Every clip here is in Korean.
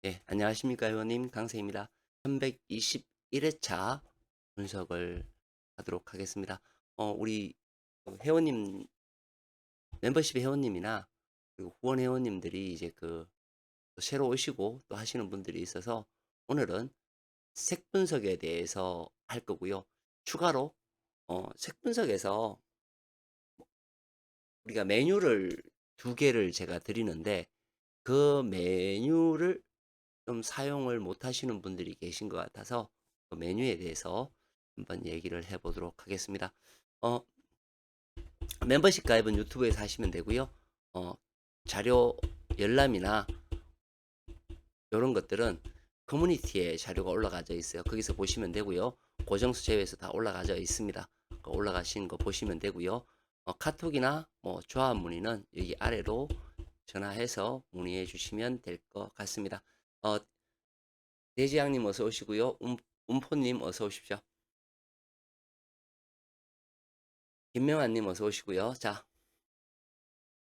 예, 안녕하십니까, 회원님. 강세입니다. 321회차 분석을 하도록 하겠습니다. 우리 회원님, 멤버십 회원님이나 그리고 후원 회원님들이 이제 또 새로 오시고 또 하시는 분들이 있어서 오늘은 색 분석에 대해서 할 거고요. 추가로, 색 분석에서 우리가 메뉴를 두 개를 제가 드리는데 그 메뉴를 좀 사용을 못 하시는 분들이 계신 것 같아서 그 메뉴에 대해서 한번 얘기를 해보도록 하겠습니다. 어, 멤버십 가입은 유튜브에서 하시면 되고요. 어, 자료 열람이나 이런 것들은 커뮤니티에 자료가 올라가져 있어요. 거기서 보시면 되고요. 고정수 제외해서 다 올라가져 있습니다. 올라가신 거 보시면 되고요. 카톡이나 뭐 조합 문의는 여기 아래로 전화해서 문의해 주시면 될 것 같습니다. 어, 대지양님 어서 오시고요. 움포님 어서 오십시오. 김명환님 어서 오시고요. 자,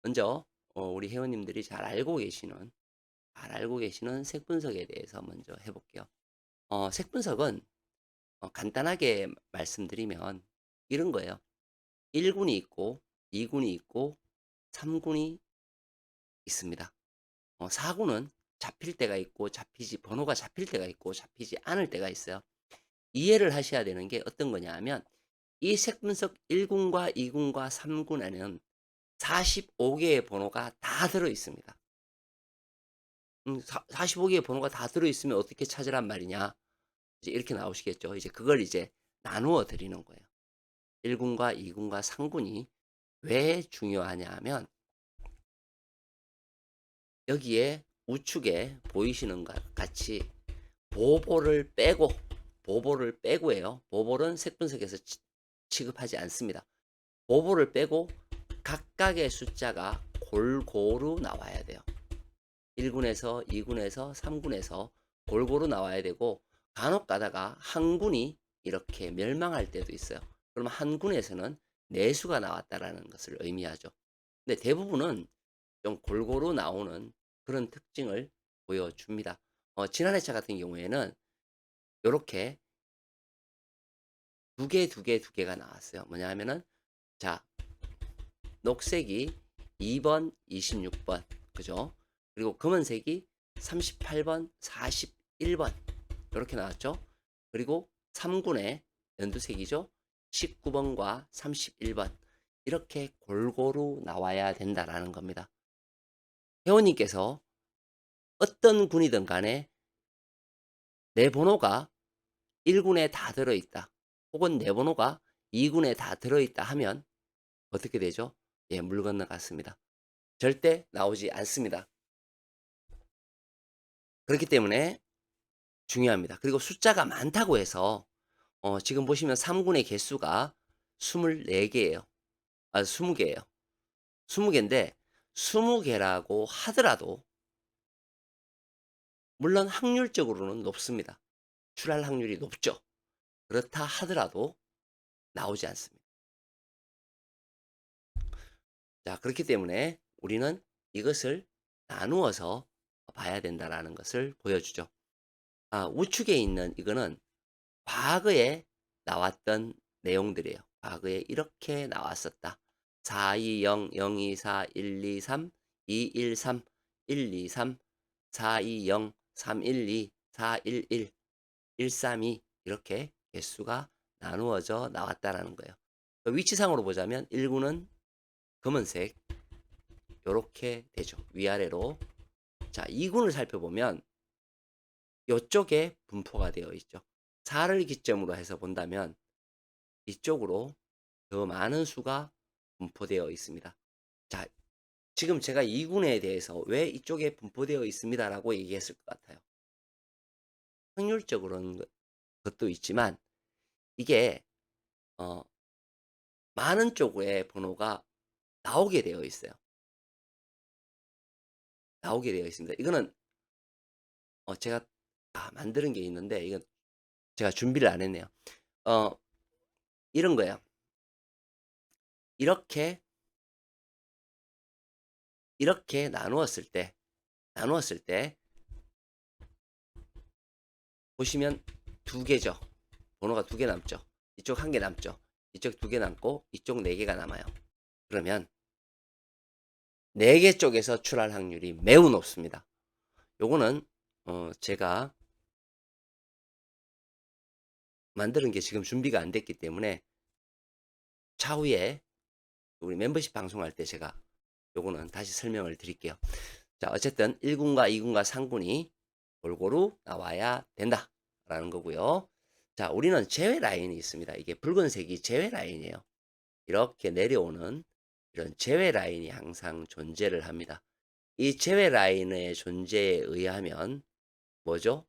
먼저 우리 회원님들이 잘 알고 계시는 색 분석에 대해서 먼저 해볼게요. 색 분석은 간단하게 말씀드리면 이런 거예요. 1군이 있고 2군이 있고 3군이 있습니다. 4군은 잡힐 때가 있고 번호가 잡힐 때가 있고 잡히지 않을 때가 있어요. 이해를 하셔야 되는 게 어떤 거냐 하면 이 색분석 1군과 2군과 3군에는 45개의 번호가 다 들어 있습니다. 45개의 번호가 다 들어 있으면 어떻게 찾으란 말이냐? 이제 이렇게 나오시겠죠. 이제 그걸 이제 나누어 드리는 거예요. 1군과 2군과 3군이 왜 중요하냐 하면 여기에 우측에 보이시는 것 같이 보보를 빼고예요. 보보는 색분석에서 취급하지 않습니다. 보보를 빼고 각각의 숫자가 골고루 나와야 돼요. 1군에서 2군에서 3군에서 골고루 나와야 되고 간혹 가다가 한 군이 이렇게 멸망할 때도 있어요. 그러면 한 군에서는 내수가 나왔다라는 것을 의미하죠. 근데 대부분은 좀 골고루 나오는 그런 특징을 보여줍니다. 지난 회차 같은 경우에는 이렇게 두 개가 나왔어요. 뭐냐 하면은 자, 녹색이 2번, 26번. 그죠? 그리고 검은색이 38번, 41번. 이렇게 나왔죠? 그리고 3군의 연두색이죠? 19번과 31번. 이렇게 골고루 나와야 된다라는 겁니다. 회원님께서 어떤 군이든 간에 내 번호가 1군에 다 들어있다. 혹은 내 번호가 2군에 다 들어있다 하면 어떻게 되죠? 예, 물 건너갔습니다. 절대 나오지 않습니다. 그렇기 때문에 중요합니다. 그리고 숫자가 많다고 해서 지금 보시면 3군의 개수가 24개예요. 20개예요. 20개인데 20개라고 하더라도 물론 확률적으로는 높습니다. 출할 확률이 높죠. 그렇다 하더라도 나오지 않습니다. 자, 그렇기 때문에 우리는 이것을 나누어서 봐야 된다라는 것을 보여주죠. 우측에 있는 이거는 과거에 나왔던 내용들이에요. 과거에 이렇게 나왔었다. 420, 024, 123, 213, 123, 420, 312, 411, 132 이렇게 개수가 나누어져 나왔다라는 거예요. 위치상으로 보자면 1군은 검은색 이렇게 되죠. 위아래로. 자, 2군을 살펴보면 이쪽에 분포가 되어 있죠. 4를 기점으로 해서 본다면 이쪽으로 더 많은 수가 분포되어 있습니다. 자, 지금 제가 2군에 대해서 왜 이쪽에 분포되어 있습니다라고 얘기했을 것 같아요. 확률적으로는 것도 있지만 이게 어, 많은 쪽의 번호가 나오게 되어 있어요. 나오게 되어 있습니다. 이거는 제가 만드는 게 있는데 이건 제가 준비를 안 했네요. 어, 이런 거예요. 이렇게 이렇게 나누었을 때 보시면 두 개죠. 번호가 두 개 남죠. 이쪽 한 개 남죠. 이쪽 두 개 남고 이쪽 네 개가 남아요. 그러면 네 개 쪽에서 출할 확률이 매우 높습니다. 요거는 제가 만드는 게 지금 준비가 안 됐기 때문에 차후에 우리 멤버십 방송할 때 제가 요거는 다시 설명을 드릴게요. 자, 어쨌든 1군과 2군과 3군이 골고루 나와야 된다라는 거고요. 자, 우리는 제외 라인이 있습니다. 이게 붉은색이 제외 라인이에요. 이렇게 내려오는 이런 제외 라인이 항상 존재를 합니다. 이 제외 라인의 존재에 의하면 뭐죠?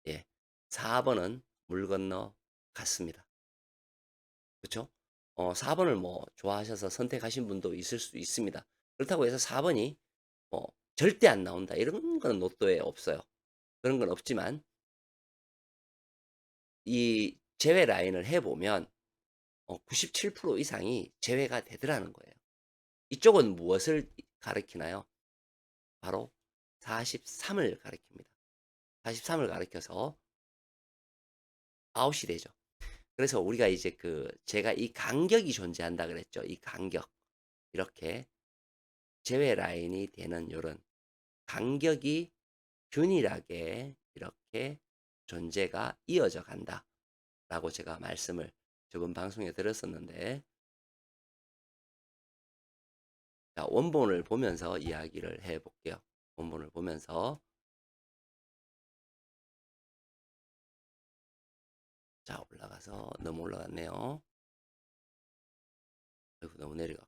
예, 4번은 물 건너 갔습니다. 그렇죠? 4번을 뭐 좋아하셔서 선택하신 분도 있을 수 있습니다. 그렇다고 해서 4번이 뭐 절대 안 나온다 이런 건 로또에 없어요. 그런 건 없지만 이 제외 라인을 해보면 97% 이상이 제외가 되더라는 거예요. 이쪽은 무엇을 가리키나요? 바로 43을 가리킵니다. 43을 가리켜서 아웃이 되죠. 그래서 우리가 이제 제가 이 간격이 존재한다 그랬죠. 이 간격. 이렇게 제외 라인이 되는 요런 간격이 균일하게 이렇게 존재가 이어져 간다. 라고 제가 말씀을 저번 방송에 드렸었는데, 자, 원본을 보면서 이야기를 해 볼게요. 원본을 보면서. 자, 올라가서 너무 올라갔네요. 아이고, 너무 내려가.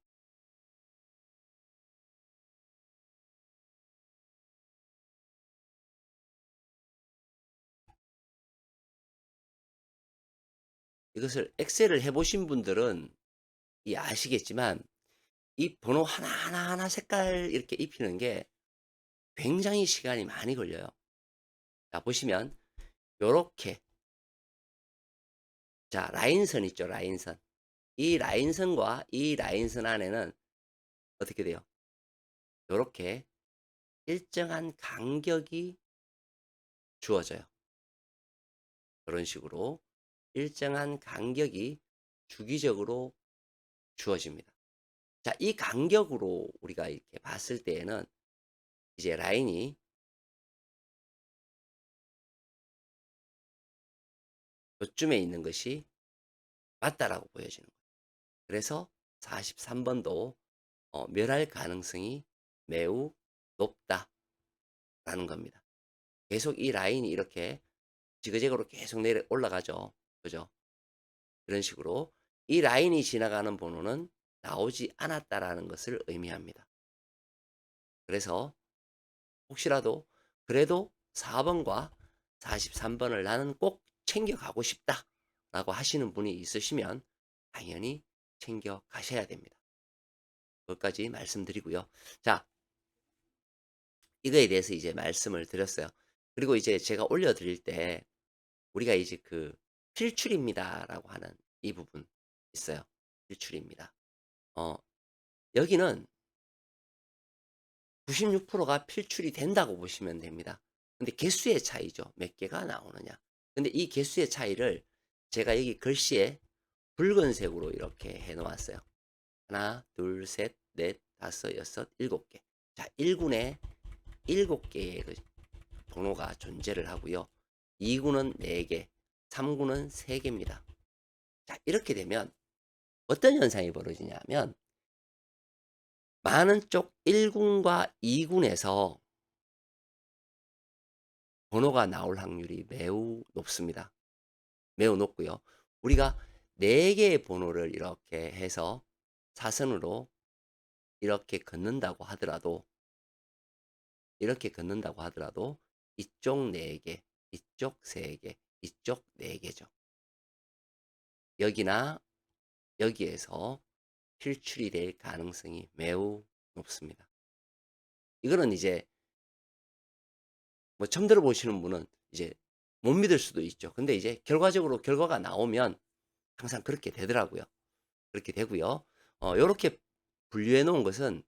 이것을 엑셀을 해보신 분들은 아시겠지만 이 번호 하나하나 색깔 이렇게 입히는 게 굉장히 시간이 많이 걸려요. 자, 보시면 요렇게, 자, 라인선 있죠, 라인선. 이 라인선과 이 라인선 안에는 어떻게 돼요? 요렇게 일정한 간격이 주어져요. 그런 식으로 일정한 간격이 주기적으로 주어집니다. 자, 이 간격으로 우리가 이렇게 봤을 때에는 이제 라인이 요쯤에 있는 것이 맞다라고 보여지는 거예요. 그래서 43번도 멸할 가능성이 매우 높다라는 겁니다. 계속 이 라인이 이렇게 지그재그로 계속 내려 올라가죠. 그죠? 이런 식으로 이 라인이 지나가는 번호는 나오지 않았다라는 것을 의미합니다. 그래서 혹시라도 그래도 4번과 43번을 나는 꼭 챙겨가고 싶다라고 하시는 분이 있으시면 당연히 챙겨 가셔야 됩니다. 그것까지 말씀드리고요. 자, 이거에 대해서 이제 말씀을 드렸어요. 그리고 이제 제가 올려드릴 때 우리가 이제 필출입니다라고 하는 이 부분 있어요. 필출입니다. 어, 여기는 96%가 필출이 된다고 보시면 됩니다. 근데 개수의 차이죠. 몇 개가 나오느냐. 근데 이 개수의 차이를 제가 여기 글씨에 붉은색으로 이렇게 해 놓았어요. 하나, 둘, 셋, 넷, 다섯, 여섯, 일곱 개. 자, 1군에 7개의 번호가 존재를 하고요. 2군은 4개, 3군은 3개입니다. 자, 이렇게 되면 어떤 현상이 벌어지냐면 많은 쪽 1군과 2군에서 번호가 나올 확률이 매우 높습니다. 매우 높고요. 우리가 4개의 번호를 이렇게 해서 사선으로 이렇게 긋는다고 하더라도 이쪽 4개, 이쪽 3개, 이쪽 4개죠. 여기나 여기에서 필출이 될 가능성이 매우 높습니다. 이거는 이제 뭐 처음 들어보시는 분은 이제 못 믿을 수도 있죠. 근데 이제 결과적으로 결과가 나오면 항상 그렇게 되더라고요. 그렇게 되고요. 요렇게 분류해 놓은 것은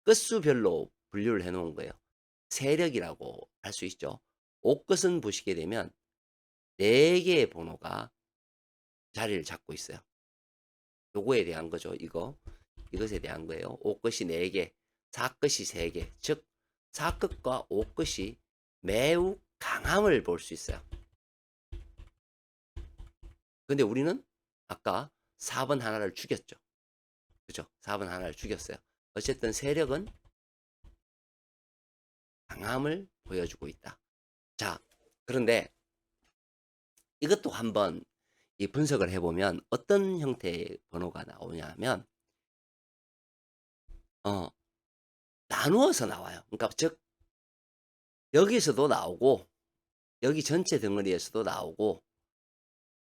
끝수별로 분류를 해 놓은 거예요. 세력이라고 할 수 있죠. 옷것은 보시게 되면 4개의 번호가 자리를 잡고 있어요. 요거에 대한 거죠. 이것에 대한 거예요. 5끝이 4개, 4끝이 3개. 즉 4끝과 5끝이 매우 강함을 볼 수 있어요. 근데 우리는 아까 4번 하나를 죽였죠. 그죠? 4번 하나를 죽였어요. 어쨌든 세력은 강함을 보여주고 있다. 자, 그런데 이것도 한번 이 분석을 해보면 어떤 형태의 번호가 나오냐면 나누어서 나와요. 그러니까 즉 여기서도 나오고 여기 전체 덩어리에서도 나오고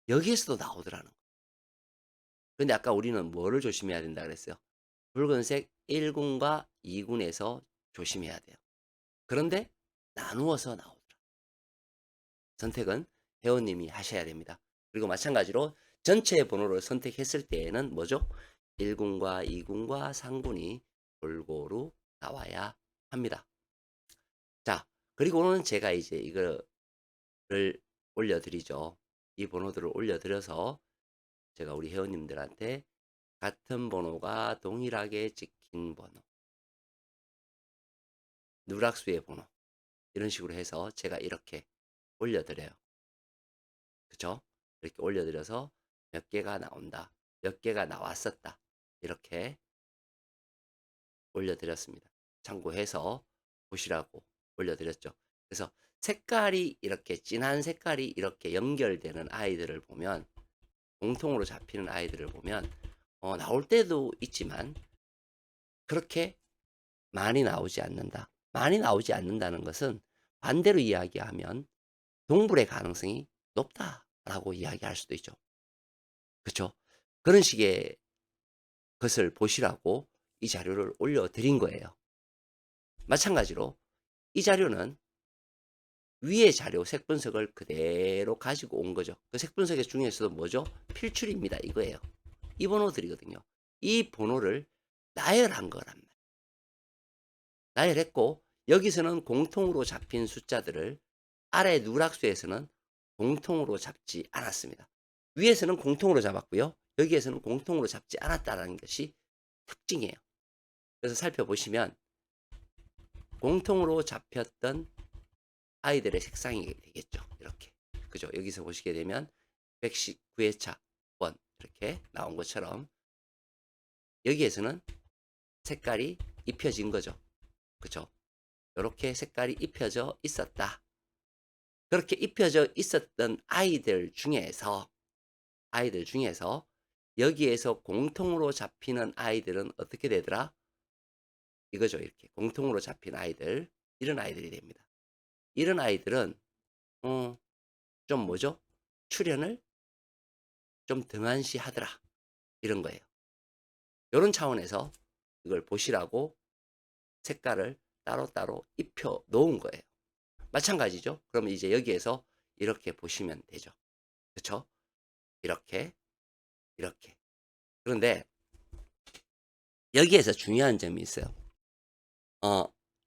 여기에서도 나오더라는 거예요. 근데 아까 우리는 뭐를 조심해야 된다 그랬어요? 붉은색 1군과 2군에서 조심해야 돼요. 그런데 나누어서 나오더라. 선택은 회원님이 하셔야 됩니다. 그리고 마찬가지로 전체 번호를 선택했을 때에는 뭐죠? 1군과 2군과 3군이 골고루 나와야 합니다. 자, 그리고는 제가 이제 이거를 올려드리죠. 이 번호들을 올려드려서 제가 우리 회원님들한테 같은 번호가 동일하게 찍힌 번호, 누락수의 번호 이런 식으로 해서 제가 이렇게 올려드려요. 그쵸? 이렇게 올려드려서 몇 개가 나온다, 몇 개가 나왔었다 이렇게 올려드렸습니다. 참고해서 보시라고 올려드렸죠. 그래서 색깔이 이렇게 진한 색깔이 이렇게 연결되는 아이들을 보면, 공통으로 잡히는 아이들을 보면 나올 때도 있지만 그렇게 많이 나오지 않는다. 많이 나오지 않는다는 것은 반대로 이야기하면 동불의 가능성이 높다라고 이야기할 수도 있죠. 그렇죠? 그런 식의 것을 보시라고 이 자료를 올려드린 거예요. 마찬가지로 이 자료는 위의 자료 색 분석을 그대로 가지고 온 거죠. 그 색 분석 중에서도 뭐죠? 필출입니다. 이거예요. 이 번호들이거든요. 이 번호를 나열한 거란 말이에요. 나열했고 여기서는 공통으로 잡힌 숫자들을 아래 누락수에서는 공통으로 잡지 않았습니다. 위에서는 공통으로 잡았고요. 여기에서는 공통으로 잡지 않았다는 것이 특징이에요. 그래서 살펴보시면 공통으로 잡혔던 아이들의 색상이 되겠죠. 이렇게. 그죠? 여기서 보시게 되면 119회차 1 이렇게 나온 것처럼 여기에서는 색깔이 입혀진 거죠. 그죠? 이렇게 색깔이 입혀져 있었다. 그렇게 입혀져 있었던 아이들 중에서 여기에서 공통으로 잡히는 아이들은 어떻게 되더라? 이거죠. 이렇게 공통으로 잡힌 아이들, 이런 아이들이 됩니다. 이런 아이들은 좀 뭐죠? 출현을 좀 등한시 하더라, 이런 거예요. 이런 차원에서 이걸 보시라고 색깔을 따로따로 입혀 놓은 거예요. 마찬가지죠. 그러면 이제 여기에서 이렇게 보시면 되죠. 그렇죠? 이렇게. 그런데 여기에서 중요한 점이 있어요.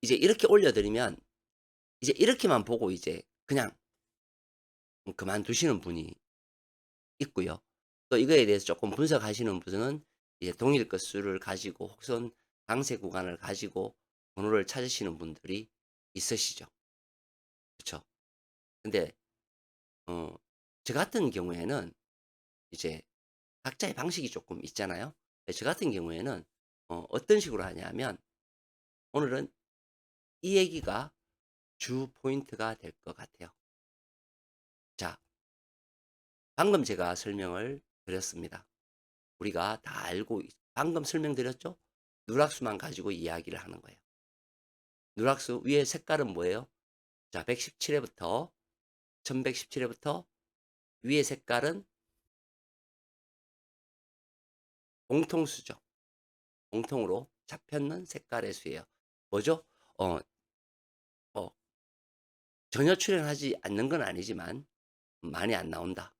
이제 이렇게 올려드리면 이제 이렇게만 보고 이제 그냥 그만두시는 분이 있고요. 또 이거에 대해서 조금 분석하시는 분은 이제 동일 끝수를 가지고 혹은 강세 구간을 가지고 번호를 찾으시는 분들이 있으시죠. 그쵸? 근데 저 같은 경우에는 이제 각자의 방식이 조금 있잖아요. 저 같은 경우에는 어떤 식으로 하냐면 오늘은 이 얘기가 주 포인트가 될 것 같아요. 자, 방금 제가 설명을 드렸습니다. 우리가 다 알고 방금 설명드렸죠? 누락수만 가지고 이야기를 하는 거예요. 누락수 위에 색깔은 뭐예요? 자, 117회부터 1117회부터 위에 색깔은 공통수죠. 공통으로 잡혔는 색깔의 수예요. 뭐죠? 어, 어, 전혀 출현하지 않는 건 아니지만 많이 안 나온다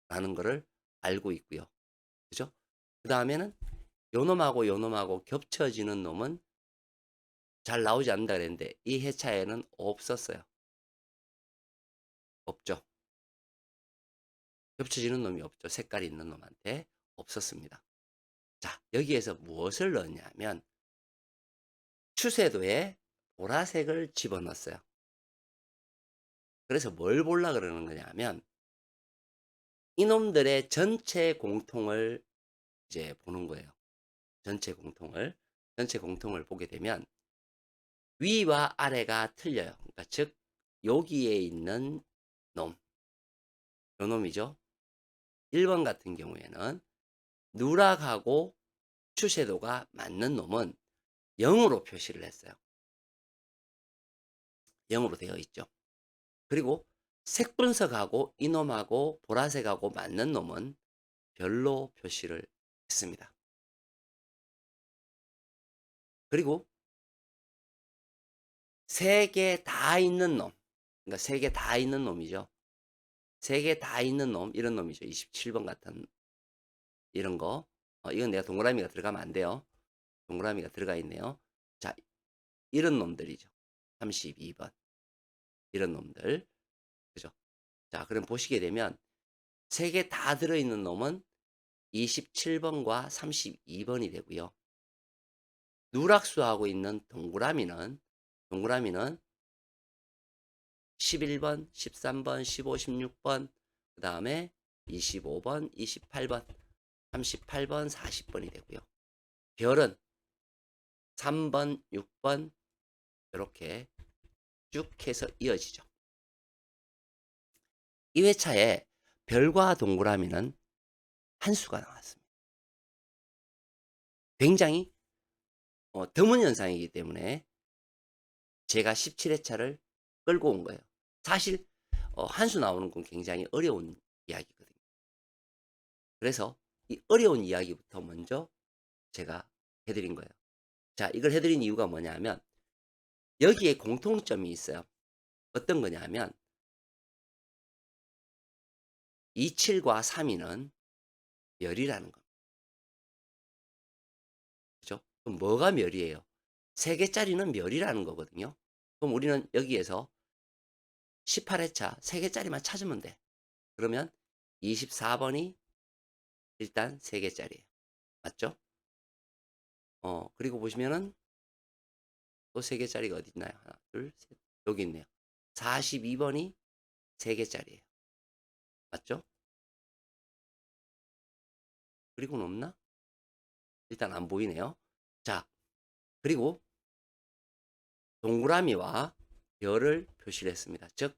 라는 거를 알고 있고요. 그죠? 그 다음에는 요놈하고 요놈하고 겹쳐지는 놈은 잘 나오지 않는다 그랬는데 이 회차에는 없었어요. 없죠. 겹쳐지는 놈이 없죠. 색깔이 있는 놈한테 없었습니다. 자, 여기에서 무엇을 넣었냐면 추세도에 보라색을 집어넣었어요. 그래서 뭘 보려 그러는 거냐면 이놈들의 전체 공통을 이제 보는 거예요. 전체 공통을 보게 되면 위와 아래가 틀려요. 그러니까 즉 여기에 있는 놈, 요 놈이죠. 1번 같은 경우에는 누락하고 추세도가 맞는 놈은 0으로 표시를 했어요. 0으로 되어 있죠. 그리고 색 분석하고 이놈하고 보라색하고 맞는 놈은 별로 표시를 했습니다. 그리고 세 개 다 있는 놈, 그러니까 세 개 다 있는 놈이죠. 세 개 다 있는 놈, 이런 놈이죠. 27번 같은 이런 거. 이건 내가 동그라미가 들어가면 안 돼요. 동그라미가 들어가 있네요. 자, 이런 놈들이죠. 32번. 이런 놈들. 그죠? 자, 그럼 보시게 되면 세 개 다 들어있는 놈은 27번과 32번이 되고요. 누락수하고 있는 동그라미는 11번, 13번, 15, 16번, 그 다음에 25번, 28번, 38번, 40번이 되고요. 별은 3번, 6번 이렇게 쭉 해서 이어지죠. 2회차에 별과 동그라미는 한 수가 나왔습니다. 굉장히 드문 현상이기 때문에 제가 17회차를 끌고 온 거예요. 사실 한 수 나오는 건 굉장히 어려운 이야기거든요. 그래서 이 어려운 이야기부터 먼저 제가 해드린 거예요. 자, 이걸 해드린 이유가 뭐냐면 여기에 공통점이 있어요. 어떤 거냐면 27과 32는 멸이라는 겁니다. 그죠? 그럼 뭐가 멸이에요? 3개짜리는 멸이라는 거거든요. 그럼 우리는 여기에서 18회차 3개짜리만 찾으면 돼. 그러면 24번이 일단 3개짜리예요. 맞죠? 그리고 보시면은 또 3개짜리가 어디 있나요? 하나, 둘, 셋. 여기 있네요. 42번이 3개짜리예요. 맞죠? 그리고는 없나? 일단 안 보이네요. 자, 그리고 동그라미와 별을 표시를 했습니다. 즉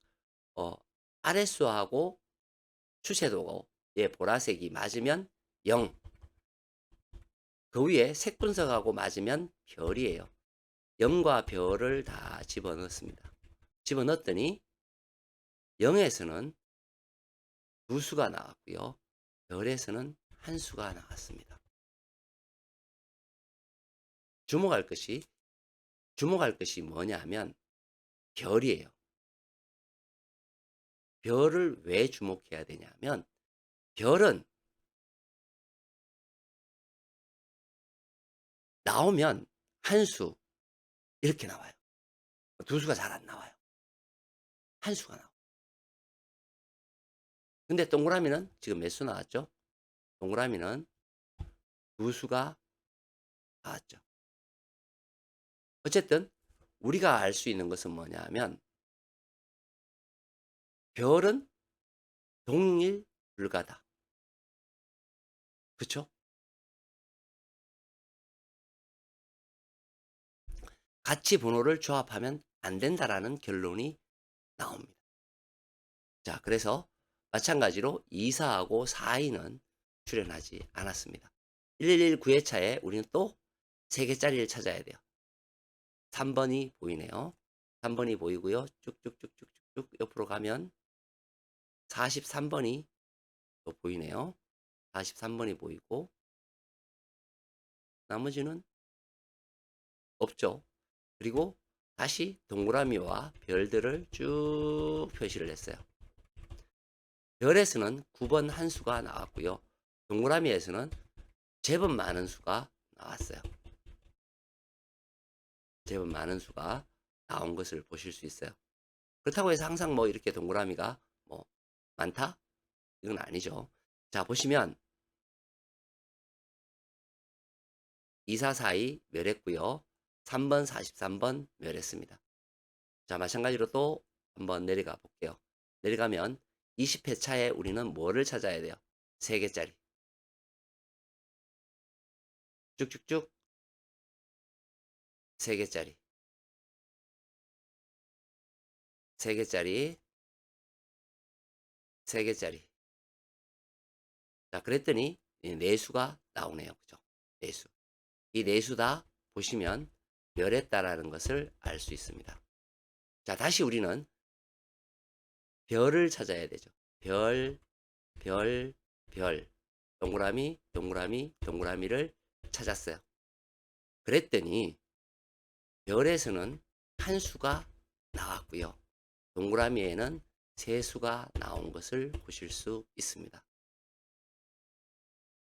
아랫수하고 추세도의 보라색이 맞으면 0, 그 위에 색 분석하고 맞으면 별이에요. 0과 별을 다 집어넣습니다. 집어넣었더니 0에서는 2수가 나왔고요. 별에서는 1수가 나왔습니다. 주목할 것이 뭐냐면 별이에요. 별을 왜 주목해야 되냐면 별은 나오면 1수 이렇게 나와요. 2수가 잘 안 나와요. 1수가 나와요. 근데 동그라미는 지금 몇 수 나왔죠? 동그라미는 2수가 나왔죠. 어쨌든 우리가 알 수 있는 것은 뭐냐면 별은 동일 불가다. 그렇죠? 같이 번호를 조합하면 안 된다라는 결론이 나옵니다. 자, 그래서 마찬가지로 24하고 42는 출연하지 않았습니다. 1119 9회차에 우리는 또 3개짜리를 찾아야 돼요. 3번이 보이네요. 3번이 보이고요. 쭉쭉쭉쭉쭉 옆으로 가면 43번이 또 보이네요. 43번이 보이고 나머지는 없죠. 그리고 다시 동그라미와 별들을 쭉 표시를 했어요. 별에서는 9번 한 수가 나왔고요. 동그라미에서는 제법 많은 수가 나왔어요. 제법 많은 수가 나온 것을 보실 수 있어요. 그렇다고 해서 항상 뭐 이렇게 동그라미가 뭐 많다? 이건 아니죠. 자, 보시면 2442 멸했고요. 3번 43번 멸했습니다. 자, 마찬가지로 또 한번 내려가 볼게요. 내려가면 20회 차에 우리는 뭐를 찾아야 돼요? 3개짜리. 쭉쭉쭉 3개짜리. 3개짜리. 3개짜리. 자, 그랬더니 내수가 나오네요. 그죠? 내수. 이 내수 다 보시면 멸했다라는 것을 알 수 있습니다. 자, 다시 우리는 별을 찾아야 되죠. 별, 별, 별. 동그라미, 동그라미, 동그라미를 찾았어요. 그랬더니 별에서는 한 수가 나왔고요. 동그라미에는 세 수가 나온 것을 보실 수 있습니다.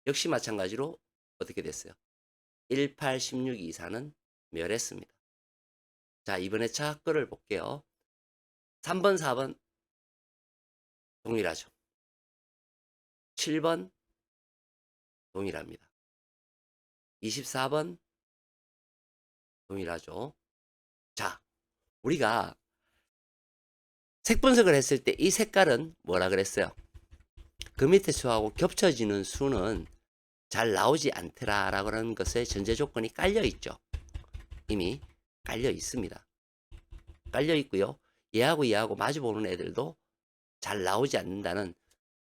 역시 마찬가지로 어떻게 됐어요? 18, 16, 24는 멸했습니다. 자, 이번에 차 거를 볼게요. 3번, 4번 동일하죠. 7번 동일합니다. 24번 동일하죠. 자, 우리가 색 분석을 했을 때 이 색깔은 뭐라 그랬어요? 그 밑에 수하고 겹쳐지는 수는 잘 나오지 않더라라고 하는 것의 전제 조건이 깔려 있죠. 이미 깔려 있습니다. 깔려 있고요. 얘하고 마주보는 애들도 잘 나오지 않는다는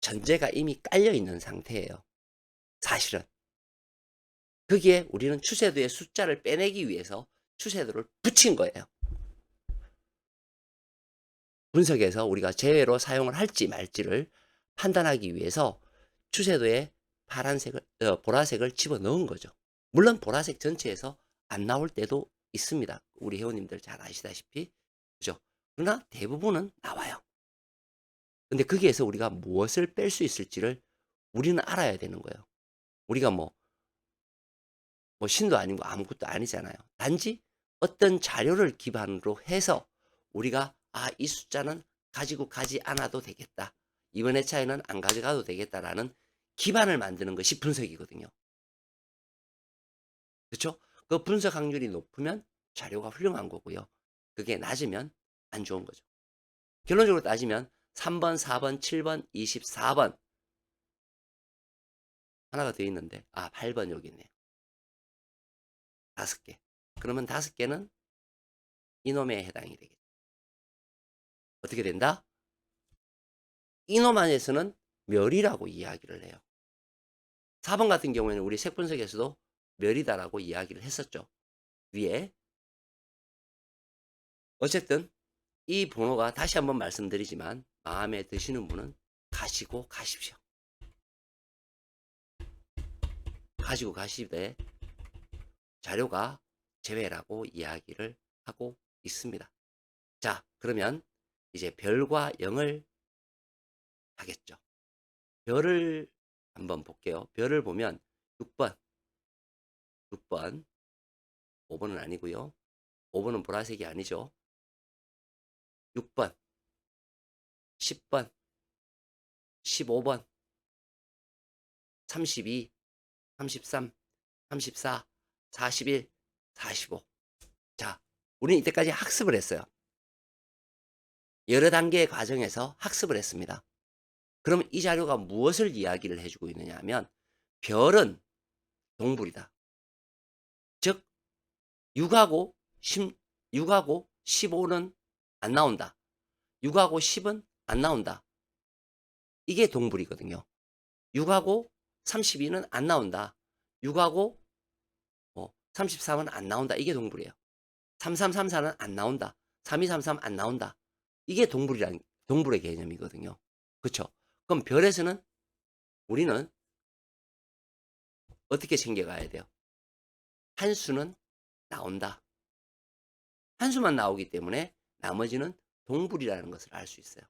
전제가 이미 깔려 있는 상태예요. 사실은. 거기에 우리는 추세도의 숫자를 빼내기 위해서 추세도를 붙인 거예요. 분석에서 우리가 제외로 사용을 할지 말지를 판단하기 위해서 추세도에 파란색을, 보라색을 집어넣은 거죠. 물론 보라색 전체에서 안 나올 때도 있습니다. 우리 회원님들 잘 아시다시피. 그죠? 그러나 대부분은 나와요. 근데 거기에서 우리가 무엇을 뺄 수 있을지를 우리는 알아야 되는 거예요. 우리가 뭐 신도 아니고 아무것도 아니잖아요. 단지 어떤 자료를 기반으로 해서 우리가 이 숫자는 가지고 가지 않아도 되겠다. 이번 회차에는 안 가져가도 되겠다라는 기반을 만드는 것이 분석이거든요. 그렇죠? 그 분석 확률이 높으면 자료가 훌륭한 거고요. 그게 낮으면 안 좋은 거죠. 결론적으로 따지면 3번, 4번, 7번, 24번 하나가 더 있는데 8번 여기 있네요. 5개. 그러면 5개는 이놈에 해당이 되겠죠. 어떻게 된다? 이놈 안에서는 멸이라고 이야기를 해요. 4번 같은 경우에는 우리 색 분석에서도 멸이다라고 이야기를 했었죠. 위에. 어쨌든 이 번호가 다시 한번 말씀드리지만 마음에 드시는 분은 가지고 가십시오. 가지고 가시되 자료가 제외라고 이야기를 하고 있습니다. 자, 그러면 이제 별과 0을 하겠죠. 별을 한번 볼게요. 별을 보면 6번, 5번은 아니고요. 5번은 보라색이 아니죠. 6번, 10번, 15번, 32, 33, 34, 41, 45. 자, 우리는 이때까지 학습을 했어요. 여러 단계의 과정에서 학습을 했습니다. 그러면 이 자료가 무엇을 이야기를 해주고 있느냐 하면 별은 동불이다. 즉 6하고 15는 안 나온다. 6하고 10은 안 나온다. 이게 동불이거든요. 6하고 32는 안 나온다. 6하고 33은 안 나온다. 이게 동불이에요. 3334는 안 나온다. 3233 안 나온다. 이게 동불의 개념이거든요. 그렇죠? 그럼 별에서는 우리는 어떻게 챙겨가야 돼요? 한 수는 나온다. 한 수만 나오기 때문에 나머지는 동불이라는 것을 알 수 있어요.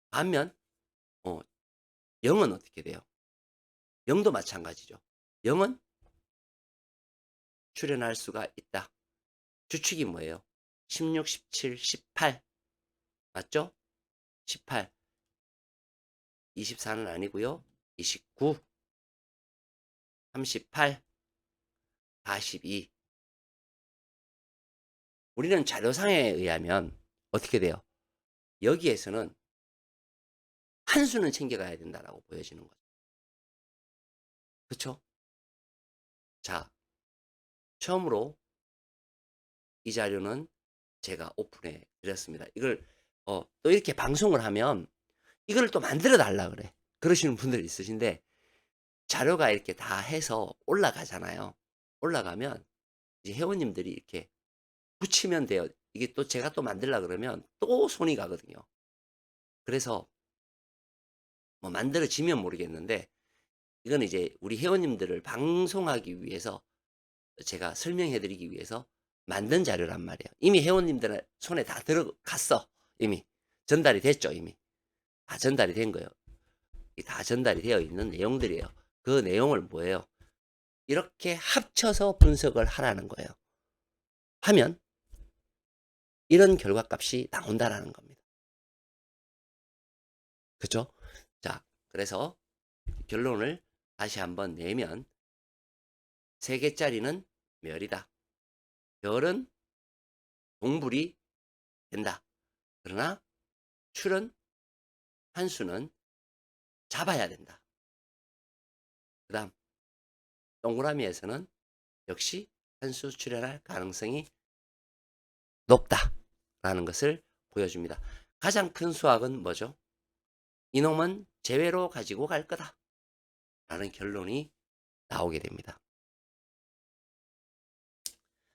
반면 0은 어떻게 돼요? 0도 마찬가지죠. 0은 출현할 수가 있다. 주축이 뭐예요? 16, 17, 18 맞죠? 18, 24는 아니고요. 29, 38, 42. 우리는 자료상에 의하면 어떻게 돼요? 여기에서는 한 수는 챙겨가야 된다라고 보여지는 거죠. 그렇죠? 자, 처음으로 이 자료는 제가 오픈해 드렸습니다. 이걸 또 이렇게 방송을 하면 이걸 또 만들어 달라 그래. 그러시는 분들 있으신데 자료가 이렇게 다 해서 올라가잖아요. 올라가면 이제 회원님들이 이렇게 붙이면 돼요. 이게 또 제가 또 만들라 그러면 또 손이 가거든요. 그래서 뭐 만들어지면 모르겠는데 이건 이제 우리 회원님들을 방송하기 위해서 제가 설명해 드리기 위해서 만든 자료란 말이에요. 이미 회원님들 손에 다 들어갔어. 이미 전달이 됐죠. 이미 다 전달이 된 거예요. 다 전달이 되어 있는 내용들이에요. 그 내용을 뭐예요? 이렇게 합쳐서 분석을 하라는 거예요. 하면 이런 결과값이 나온다라는 겁니다. 그죠? 자, 그래서 결론을 다시 한번 내면 3개짜리는 멸이다. 별은 동불이 된다. 그러나 출은 한수는 잡아야 된다. 그 다음 동그라미에서는 역시 한수 출현할 가능성이 높다라는 것을 보여줍니다. 가장 큰 수학은 뭐죠? 이놈은 제외로 가지고 갈 거다 라는 결론이 나오게 됩니다.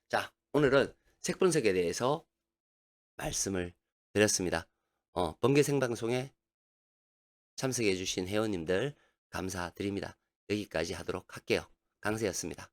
자, 오늘은 색분석에 대해서 말씀을 드렸습니다. 번개 생방송에 참석해 주신 회원님들 감사드립니다. 여기까지 하도록 할게요. 강세였습니다.